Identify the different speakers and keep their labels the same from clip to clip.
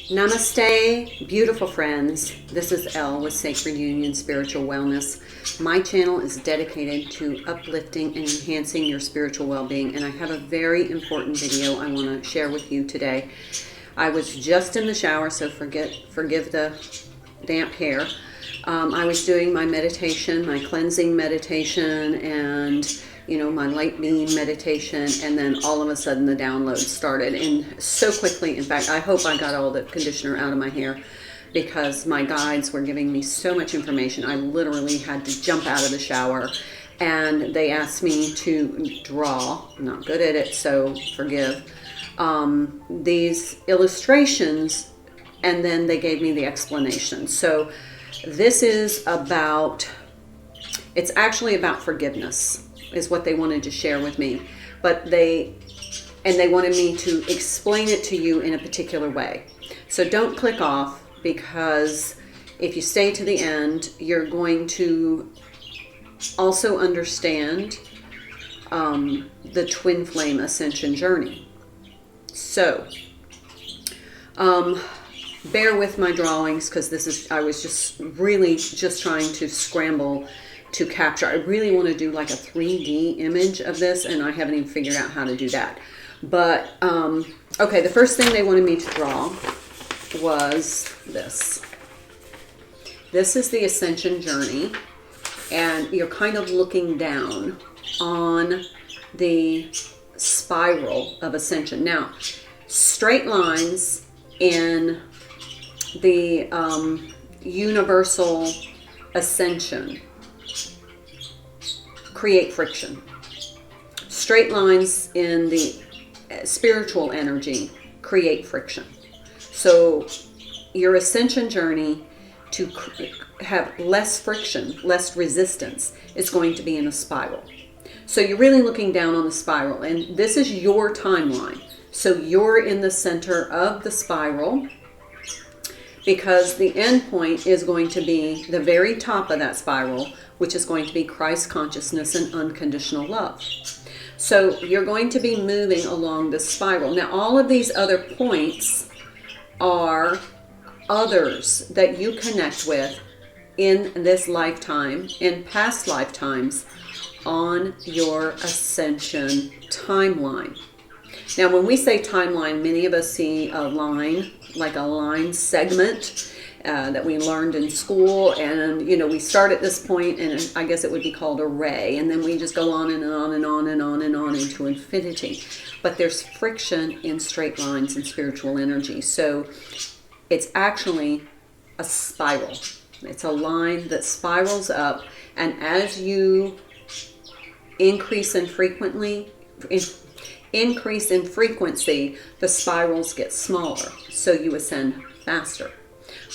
Speaker 1: Namaste, beautiful friends. This is Elle with Sacred Union Spiritual Wellness. My channel is dedicated to uplifting and enhancing your spiritual well-being, and I have a very important video I want to share with you today. I was just in the shower, so forgive the damp hair. I was doing my meditation, my cleansing meditation, and my light beam meditation, and then all of a sudden the download started, and so quickly. In fact, I hope I got all the conditioner out of my hair because my guides were giving me so much information. I literally had to jump out of the shower, and they asked me to draw. I'm not good at it, so forgive. These illustrations, and then they gave me the explanation. So this is it's actually about forgiveness, is what they wanted to share with me. But they wanted me to explain it to you in a particular way. So don't click off, because if you stay to the end, you're going to also understand the twin flame ascension journey. So bear with my drawings, because I was just really trying to scramble to capture. I really want to do like a 3D image of this, and I haven't even figured out how to do that. But okay, the first thing they wanted me to draw was this. This is the Ascension journey, and you're kind of looking down on the spiral of Ascension. Now, straight lines in the universal ascension create friction. Straight lines in the spiritual energy create friction. So your ascension journey, to have less friction, less resistance, is going to be in a spiral. So you're really looking down on the spiral, and this is your timeline. So you're in the center of the spiral, because the end point is going to be the very top of that spiral, which is going to be Christ consciousness and unconditional love. So you're going to be moving along the spiral. Now, all of these other points are others that you connect with in this lifetime, in past lifetimes, on your ascension timeline. Now, when we say timeline, many of us see a line, like a line segment that we learned in school, and we start at this point, and I guess it would be called a ray, and then we just go on and on and on and on and on into infinity. But there's friction in straight lines and spiritual energy, so it's actually a spiral. It's a line that spirals up, and as you increase in frequency, the spirals get smaller, so you ascend faster.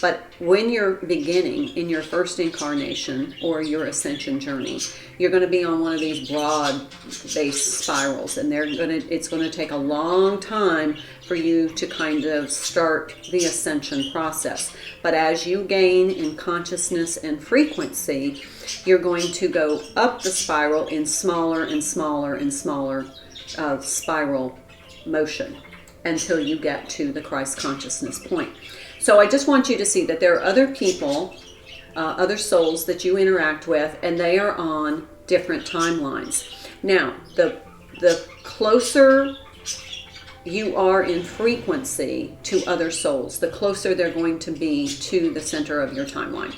Speaker 1: But when you're beginning in your first incarnation or your ascension journey, you're going to be on one of these broad-based spirals, and it's going to take a long time for you to kind of start the ascension process. But as you gain in consciousness and frequency, you're going to go up the spiral in smaller and smaller and smaller spiral motion until you get to the Christ consciousness point. So I just want you to see that there are other people, other souls that you interact with, and they are on different timelines. Now, the closer you are in frequency to other souls, the closer they're going to be to the center of your timeline.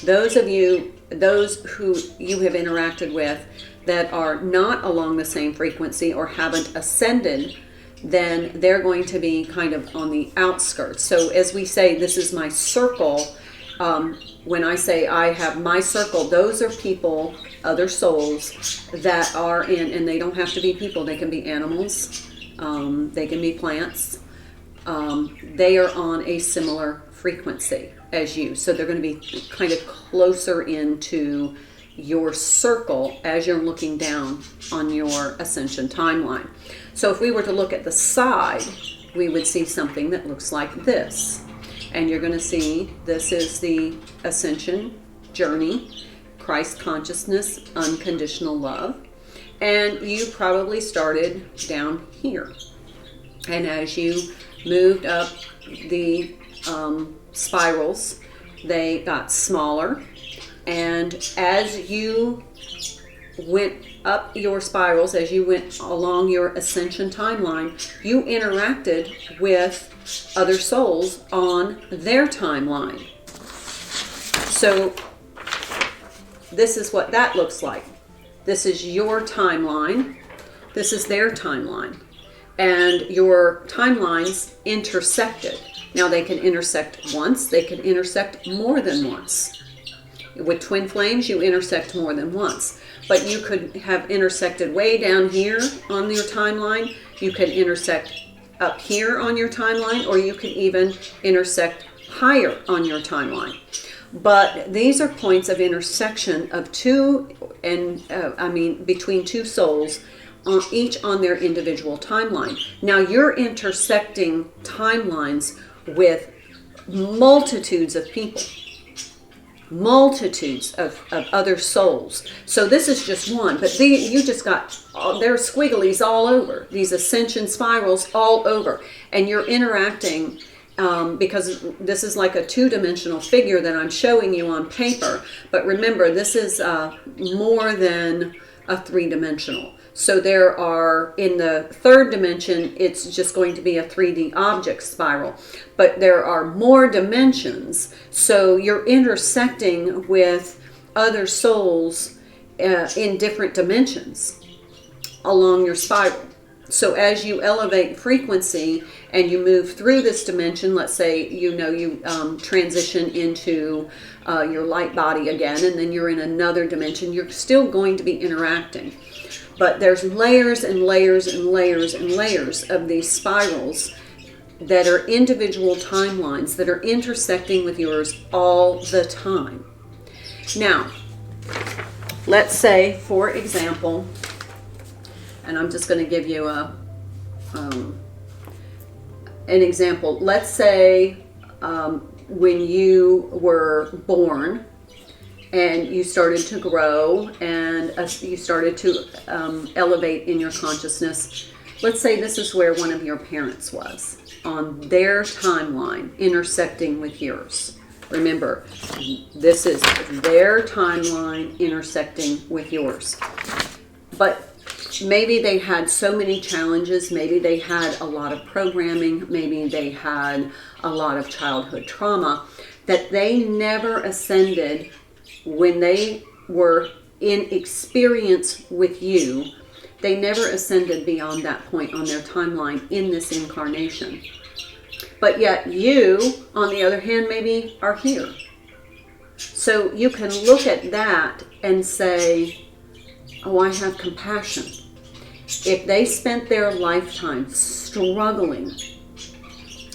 Speaker 1: Those who you have interacted with that are not along the same frequency or haven't ascended, then they're going to be kind of on the outskirts. So as we say, this is my circle. When I say I have my circle, those are people, other souls that are in, and they don't have to be people, they can be animals, they can be plants. They are on a similar frequency as you. So they're going to be kind of closer into your circle as you're looking down on your ascension timeline. So if we were to look at the side, we would see something that looks like this. And you're going to see this is the ascension journey, Christ consciousness, unconditional love. And you probably started down here. And as you moved up the spirals. They got smaller, and as you went up your spirals, as you went along your ascension timeline, you interacted with other souls on their timeline. So this is what that looks like. This is your timeline. This is their timeline. And your timelines intersected. Now they can intersect once. They can intersect more than once. With twin flames, you intersect more than once. But you could have intersected way down here on your timeline. You could intersect up here on your timeline, or you could even intersect higher on your timeline. But these are points of intersection of between two souls, each on their individual timeline. Now you're intersecting timelines with multitudes of people, multitudes of other souls. So this is just one, but you just got, there are squigglies all over, these ascension spirals all over, and you're interacting because this is like a two-dimensional figure that I'm showing you on paper. But remember, this is more than a three-dimensional. So there are, in the third dimension, it's just going to be a 3D object spiral. But there are more dimensions. So you're intersecting with other souls in different dimensions along your spiral. So as you elevate frequency and you move through this dimension, let's say you transition into your light body again, and then you're in another dimension, you're still going to be interacting. But there's layers and layers and layers and layers of these spirals that are individual timelines that are intersecting with yours all the time. Now, let's say, for example, and I'm just going to give you an example. Let's say when you were born and you started to grow and you started to elevate in your consciousness. Let's say this is where one of your parents was on their timeline intersecting with yours. Remember, this is their timeline intersecting with yours. But maybe they had so many challenges. Maybe they had a lot of programming. Maybe they had a lot of childhood trauma that they never ascended when they were in experience with you. They never ascended beyond that point on their timeline in this incarnation. But yet you, on the other hand, maybe are here. So you can look at that and say, oh, I have compassion. If they spent their lifetime struggling,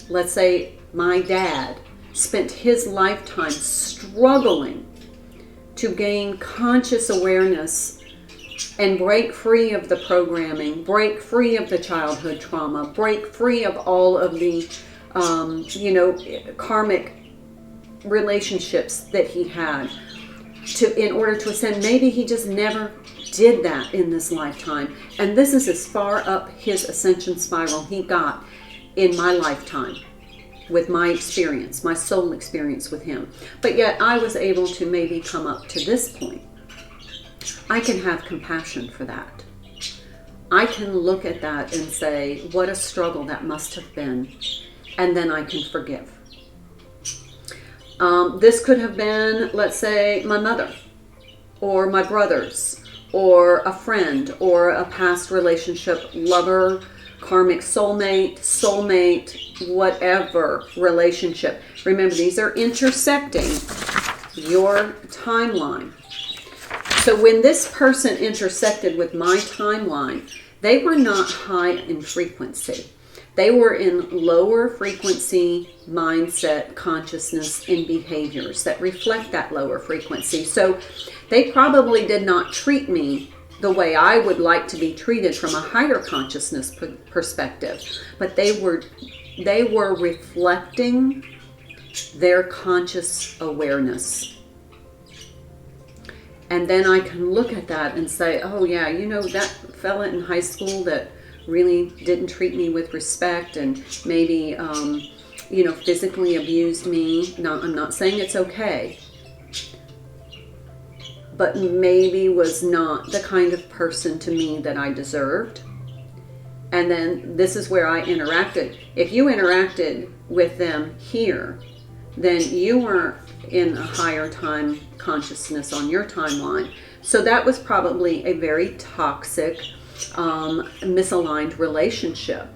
Speaker 1: let's say my dad spent his lifetime struggling to gain conscious awareness and break free of the programming, break free of the childhood trauma, break free of all of the, karmic relationships that he had in order to ascend. Maybe he just never did that in this lifetime. And this is as far up his ascension spiral he got in my lifetime with my experience, my soul experience with him. But yet I was able to maybe come up to this point. I can have compassion for that. I can look at that and say, what a struggle that must have been. And then I can forgive. This could have been, let's say, my mother or my brothers or a friend or a past relationship, lover, karmic soulmate, whatever relationship. Remember, these are intersecting your timeline. So when this person intersected with my timeline, they were not high in frequency. They were in lower frequency mindset, consciousness, and behaviors that reflect that lower frequency. So they probably did not treat me the way I would like to be treated from a higher consciousness perspective. But they were reflecting their conscious awareness. And then I can look at that and say, oh yeah, that fella in high school that really didn't treat me with respect and maybe, physically abused me. Now, I'm not saying it's okay, but maybe was not the kind of person to me that I deserved. And then this is where I interacted. If you interacted with them here, then you weren't in a higher time consciousness on your timeline. So that was probably a very toxic, misaligned relationship.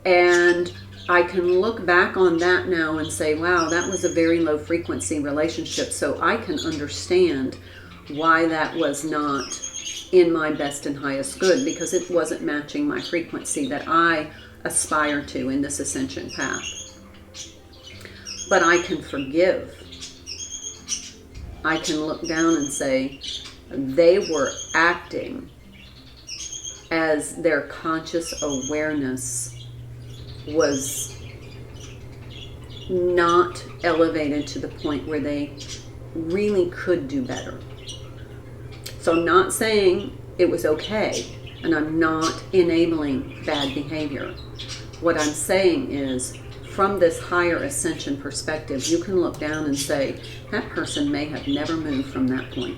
Speaker 1: And I can look back on that now and say, wow, that was a very low frequency relationship. So I can understand why that was not in my best and highest good, because it wasn't matching my frequency that I aspire to in this ascension path. But I can forgive. I can look down and say, they were acting as their conscious awareness was not elevated to the point where they really could do better. So I'm not saying it was okay, and I'm not enabling bad behavior. What I'm saying is, from this higher ascension perspective, you can look down and say, that person may have never moved from that point.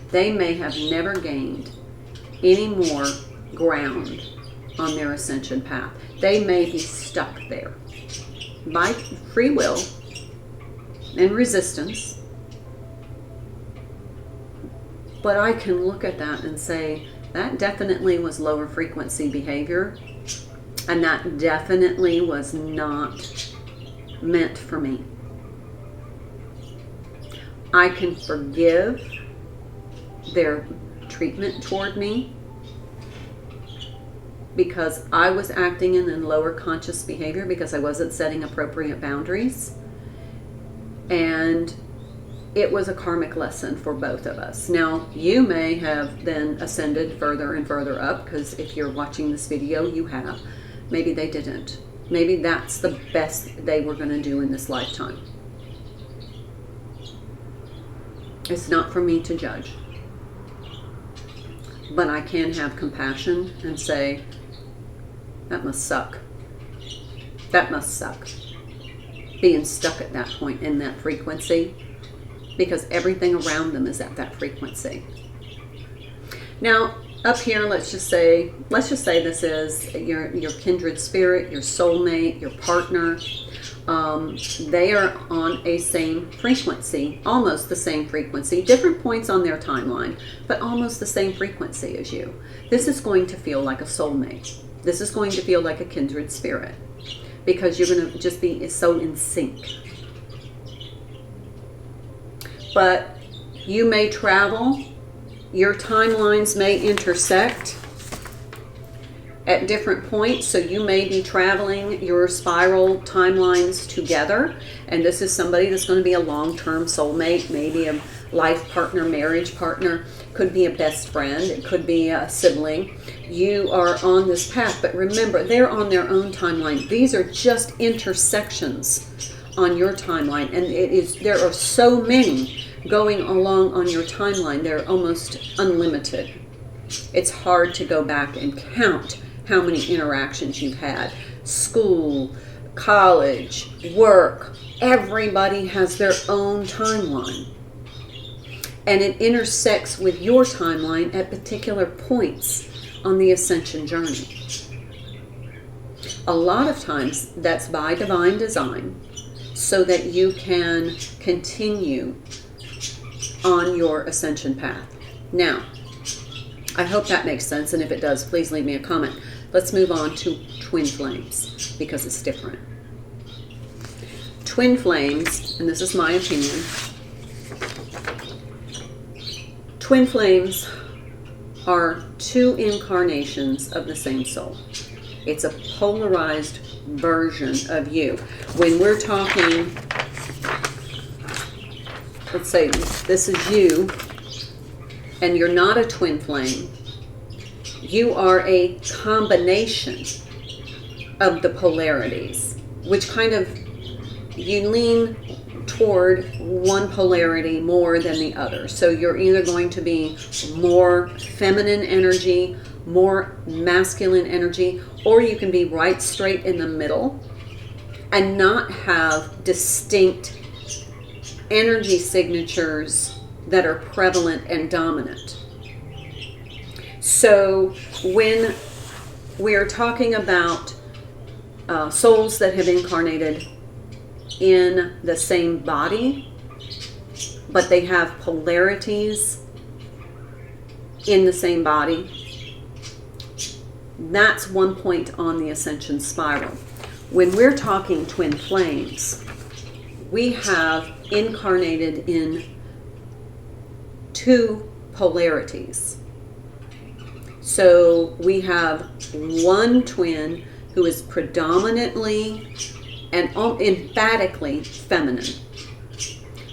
Speaker 1: They may have never gained any more ground on their ascension path. They may be stuck there by free will and resistance. But I can look at that and say, that definitely was lower frequency behavior, and that definitely was not meant for me. I can forgive their treatment toward me because I was acting in lower conscious behavior, because I wasn't setting appropriate boundaries. And it was a karmic lesson for both of us. Now, you may have then ascended further and further up, because if you're watching this video, you have. Maybe they didn't. Maybe that's the best they were going to do in this lifetime. It's not for me to judge. But I can have compassion and say, that must suck. That must suck. Being stuck at that point in that frequency, because everything around them is at that frequency. Now, up here, let's just say this is your kindred spirit, your soulmate, your partner. They are on a same frequency, almost the same frequency, different points on their timeline, but almost the same frequency as you. This is going to feel like a soulmate. This is going to feel like a kindred spirit, because you're going to just be so in sync. But you may travel, your timelines may intersect at different points, so you may be traveling your spiral timelines together, and this is somebody that's going to be a long-term soulmate, maybe a life partner, marriage partner, could be a best friend, it could be a sibling. You are on this path, but remember, they're on their own timeline. These are just intersections on your timeline, and there are so many going along on your timeline. They're almost unlimited. It's hard to go back and count how many interactions you've had. School, college, work, everybody has their own timeline. And it intersects with your timeline at particular points on the ascension journey. A lot of times that's by divine design, so that you can continue on your ascension path. Now, I hope that makes sense, and if it does, please leave me a comment. Let's move on to twin flames, because it's different. Twin flames, and this is my opinion, twin flames are two incarnations of the same soul. It's a polarized version of you. When we're talking, let's say this is you, and you're not a twin flame. You are a combination of the polarities, which kind of, you lean toward one polarity more than the other. So you're either going to be more feminine energy, more masculine energy, or you can be right straight in the middle and not have distinct energy signatures that are prevalent and dominant. So when we're talking about souls that have incarnated in the same body, but they have polarities in the same body, that's one point on the ascension spiral. When we're talking twin flames, we have incarnated in two polarities. So we have one twin who is predominantly and emphatically feminine.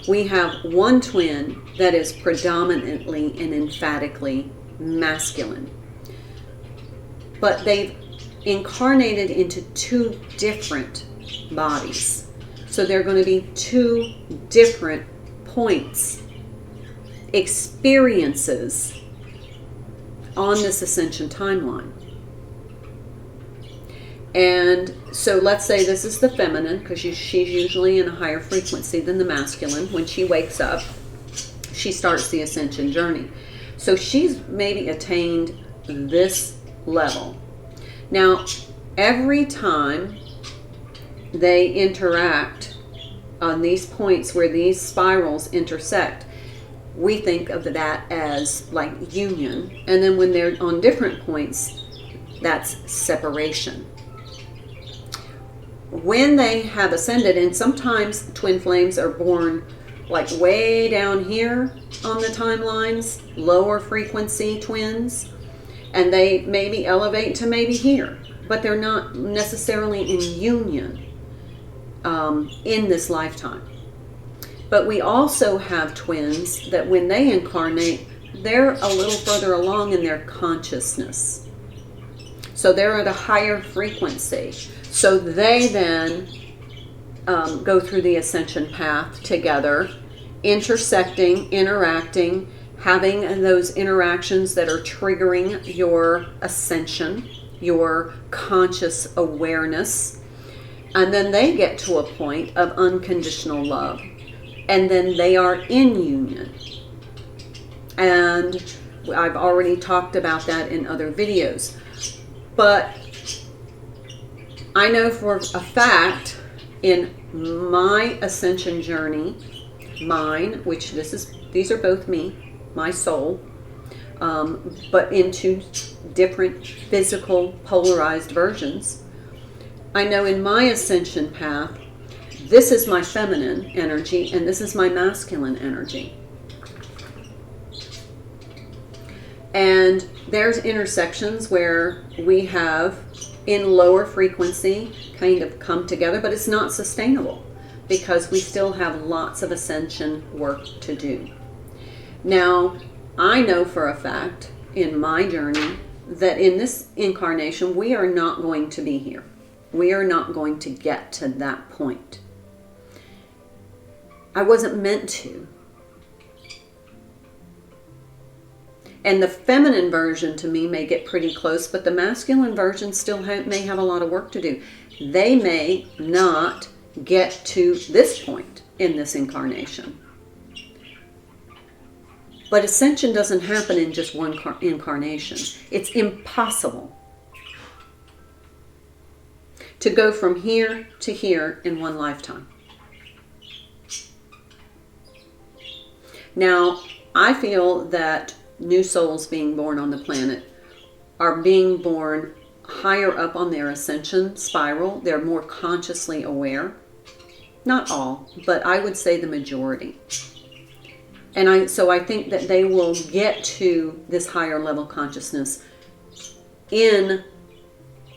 Speaker 1: We have one twin that is predominantly and emphatically masculine. But they've incarnated into two different bodies. So they're going to be two different points, experiences on this ascension timeline. And so let's say this is the feminine, because she's usually in a higher frequency than the masculine. When she wakes up, she starts the ascension journey. So she's maybe attained this level. Now, every time they interact on these points where these spirals intersect, we think of that as like union. And then when they're on different points, that's separation. When they have ascended, and sometimes twin flames are born like way down here on the timelines, lower frequency twins, and they maybe elevate to maybe here, but they're not necessarily in union in this lifetime. But we also have twins that when they incarnate, they're a little further along in their consciousness. So they're at a higher frequency. So they then go through the ascension path together, intersecting, interacting, having those interactions that are triggering your ascension, your conscious awareness. And then they get to a point of unconditional love. And then they are in union. And I've already talked about that in other videos. But I know for a fact in my ascension journey, mine, which these are both me, my soul, but into different physical polarized versions. I know in my ascension path, this is my feminine energy and this is my masculine energy. And there's intersections where we have in lower frequency kind of come together, but it's not sustainable because we still have lots of ascension work to do. Now, I know for a fact in my journey that in this incarnation, we are not going to be here. We are not going to get to that point. I wasn't meant to. And the feminine version to me may get pretty close, but the masculine version still may have a lot of work to do. They may not get to this point in this incarnation. But ascension doesn't happen in just one incarnation. It's impossible to go from here to here in one lifetime. Now, I feel that new souls being born on the planet are being born higher up on their ascension spiral. They're more consciously aware. Not all, but I would say the majority. And so I think that they will get to this higher level consciousness in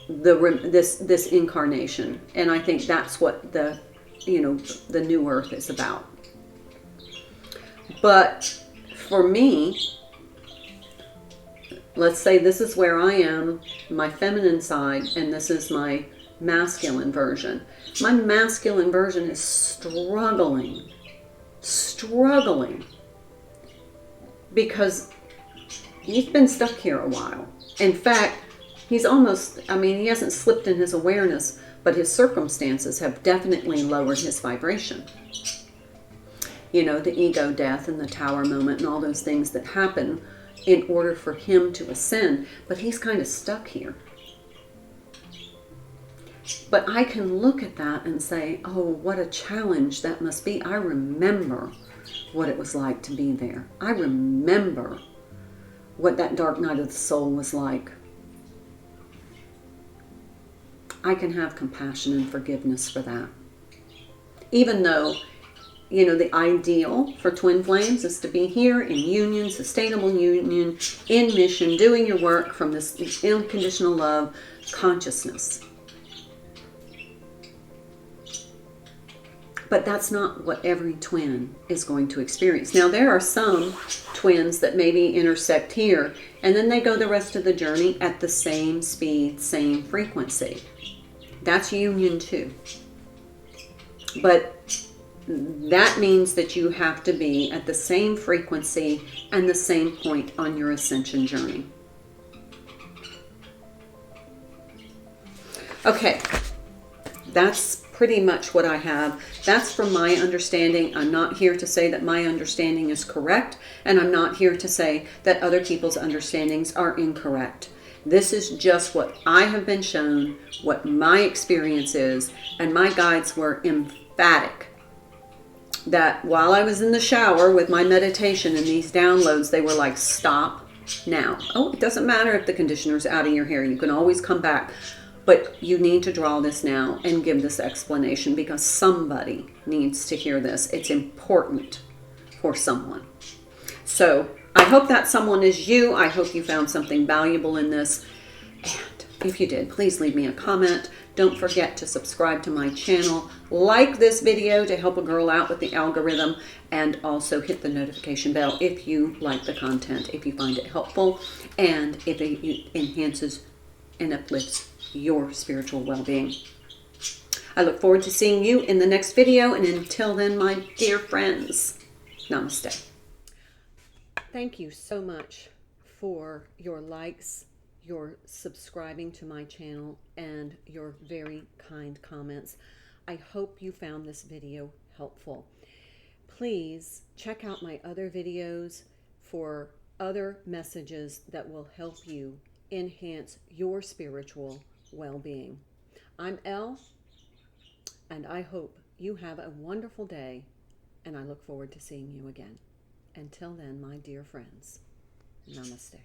Speaker 1: this incarnation. And I think that's what the new earth is about. But for me, let's say this is where I am, my feminine side, and this is my masculine version. My masculine version is struggling because he's been stuck here a while. In fact, he's almost, he hasn't slipped in his awareness, but his circumstances have definitely lowered his vibration. You know, the ego death and the tower moment and all those things that happen in order for him to ascend, but he's kind of stuck here. But I can look at that and say, oh, what a challenge that must be. I remember what it was like to be there. I remember what that dark night of the soul was like. I can have compassion and forgiveness for that. Even though, you know, the ideal for twin flames is to be here in union, sustainable union, in mission, doing your work from this unconditional love consciousness. But that's not what every twin is going to experience. Now, there are some twins that maybe intersect here, and then they go the rest of the journey at the same speed, same frequency. That's union too. But that means that you have to be at the same frequency and the same point on your ascension journey. Okay, that's pretty much what I have. That's from my understanding. I'm not here to say that my understanding is correct, and I'm not here to say that other people's understandings are incorrect. This is just what I have been shown, what my experience is, and my guides were emphatic that while I was in the shower with my meditation and these downloads, they were like, stop now. Oh, it doesn't matter if the conditioner's out of your hair. You can always come back. But you need to draw this now and give this explanation because somebody needs to hear this. It's important for someone. So I hope that someone is you. I hope you found something valuable in this. And if you did, please leave me a comment. Don't forget to subscribe to my channel. Like this video to help a girl out with the algorithm. And also hit the notification bell if you like the content, if you find it helpful, and if it enhances and uplifts your spiritual well-being. I look forward to seeing you in the next video, and until then, my dear friends, namaste. Thank you so much for your likes, your subscribing to my channel, and your very kind comments. I hope you found this video helpful. Please check out my other videos for other messages that will help you enhance your spiritual well-being. I'm Elle, and I hope you have a wonderful day, and I look forward to seeing you again. Until then, my dear friends, namaste.